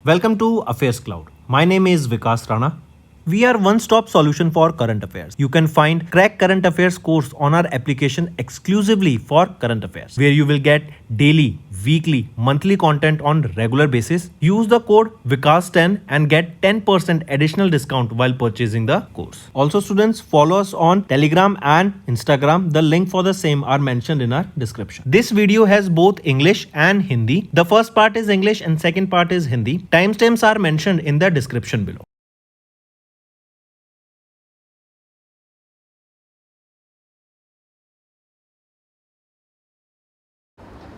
Welcome to AffairsCloud. My name is Vikas Rana. We are one-stop solution for current affairs. You can find Crack Current Affairs course on our application exclusively for current affairs, where you will get daily, weekly, monthly content on regular basis. Use the code Vikas10 and get 10% additional discount while purchasing the course. Also, students, follow us on Telegram and Instagram. The link for the same are mentioned in our description. This video has both English and Hindi. The first part is English and second part is Hindi. Timestamps are mentioned in the description below.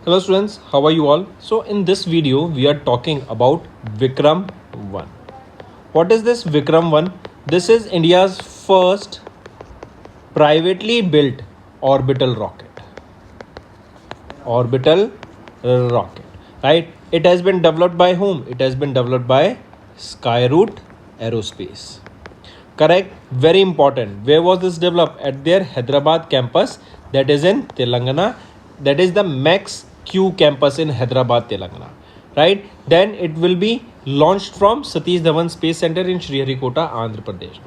Hello students, how are you all? So in this video we are talking about Vikram-1. What is this Vikram-1? This is India's first privately built orbital rocket. Right? It has been developed by whom? It has been developed by Skyroot Aerospace. Correct? Very important. Where was this developed? At their Hyderabad campus, that is in Telangana. That is the Max Q campus in Hyderabad, Telangana. Right? Then it will be launched from Satish Dhawan Space Center in Sriharikota, Andhra Pradesh.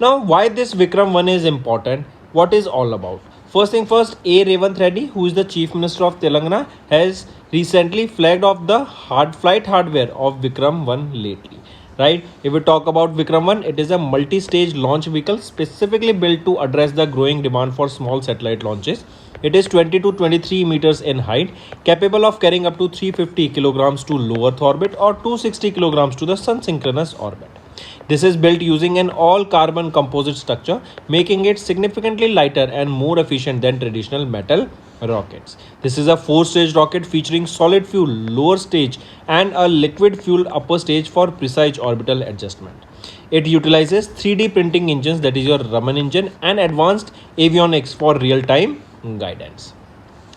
Now, why this Vikram-1 is important? What is all about? First thing first, A. Revanth Reddy, who is the Chief Minister of Telangana, has recently flagged off the flight hardware of Vikram-1 lately. Right? If we talk about Vikram-1, it is a multi-stage launch vehicle specifically built to address the growing demand for small satellite launches. It is 20 to 23 meters in height, capable of carrying up to 350 kilograms to low Earth orbit or 260 kilograms to the sun synchronous orbit. This is built using an all-carbon composite structure, making it significantly lighter and more efficient than traditional metal rockets. This is a 4-stage rocket featuring solid fuel lower stage and a liquid fuel upper stage for precise orbital adjustment. It utilizes 3D printing engines, that is your Raman engine, and advanced avionics for real-time guidance.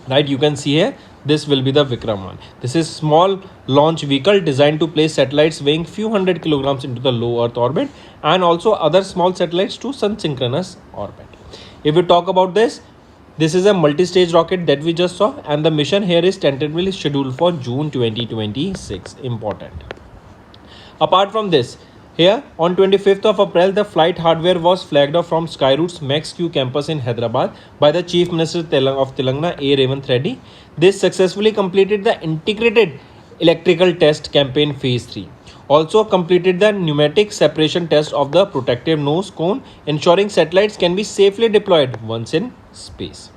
Right, you can see here, this will be the Vikram-1. This is small launch vehicle designed to place satellites weighing few hundred kilograms into the low Earth orbit and also other small satellites to sun synchronous orbit. If we talk about this is a multi-stage rocket that we just saw, and the mission here is tentatively scheduled for June 2026. Important. Apart from this, here on 25th of April, the flight hardware was flagged off from Skyroot's Max Q campus in Hyderabad by the Chief Minister of Telangana, A. Revanth Reddy. This successfully completed the integrated electrical test campaign phase 3. Also completed the pneumatic separation test of the protective nose cone, ensuring satellites can be safely deployed once in space.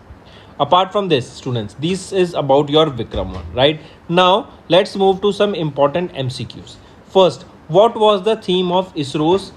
Apart from this, students, this is about your Vikram-1, right? Now, let's move to some important MCQs. First, what was the theme of ISRO's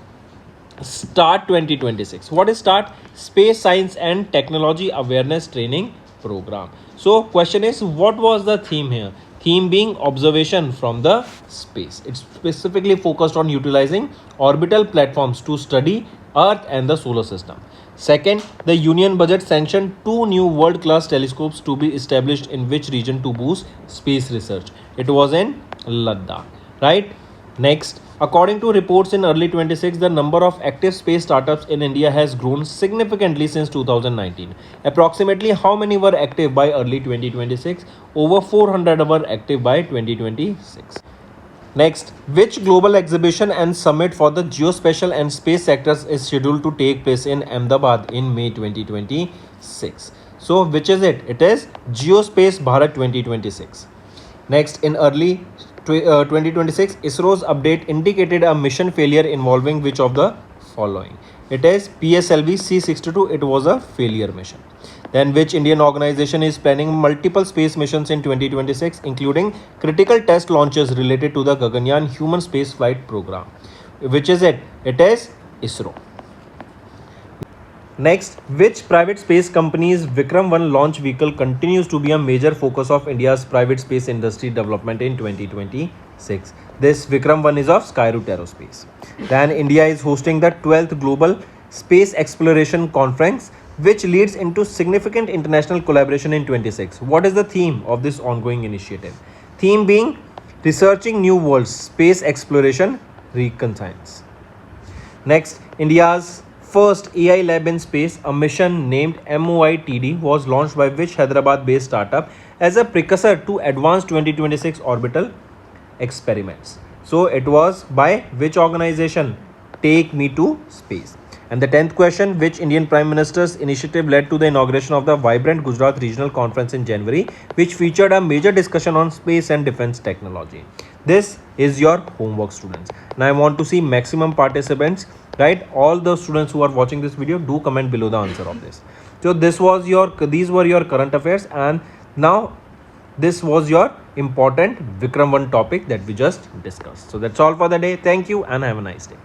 START 2026? What is START? Space Science and Technology Awareness Training Program. So, question is, what was the theme here? Theme being observation from the space. It's specifically focused on utilizing orbital platforms to study Earth and the solar system. Second, the Union Budget sanctioned 2 new world-class telescopes to be established in which region to boost space research? It was in Ladakh, right? Next, according to reports in early 26, the number of active space startups in India has grown significantly since 2019. Approximately how many were active by early 2026? Over 400 were active by 2026. Next, which global exhibition and summit for the geospatial and space sectors is scheduled to take place in Ahmedabad in May 2026? So, which is it? It is Geospace Bharat 2026. Next, in early 2026, ISRO's update indicated a mission failure involving which of the following? It is PSLV C62. It was a failure mission. Then, which Indian organization is planning multiple space missions in 2026, including critical test launches related to the Gaganyaan human space flight program? Which is it? It is ISRO. Next, which private space company's Vikram-1 launch vehicle continues to be a major focus of India's private space industry development in 2026? This Vikram-1 is of Skyroot Aerospace. Then India is hosting the 12th Global Space Exploration Conference, which leads into significant international collaboration in 26. What is the theme of this ongoing initiative? Theme being researching new worlds, space exploration, reconnaissance. Next, India's first AI lab in space, a mission named MOITD, was launched by which Hyderabad-based startup as a precursor to advanced 2026 orbital experiments? So it was by which organization? Take Me to Space. And the 10th question, which Indian Prime Minister's initiative led to the inauguration of the Vibrant Gujarat Regional Conference in January, which featured a major discussion on space and defense technology? This is your homework, students. Now I want to see maximum participants, right? All the students who are watching this video, do comment below the answer of this. So these were your current affairs, and now this was your important Vikram-1 topic that we just discussed. So that's all for the day. Thank you and have a nice day.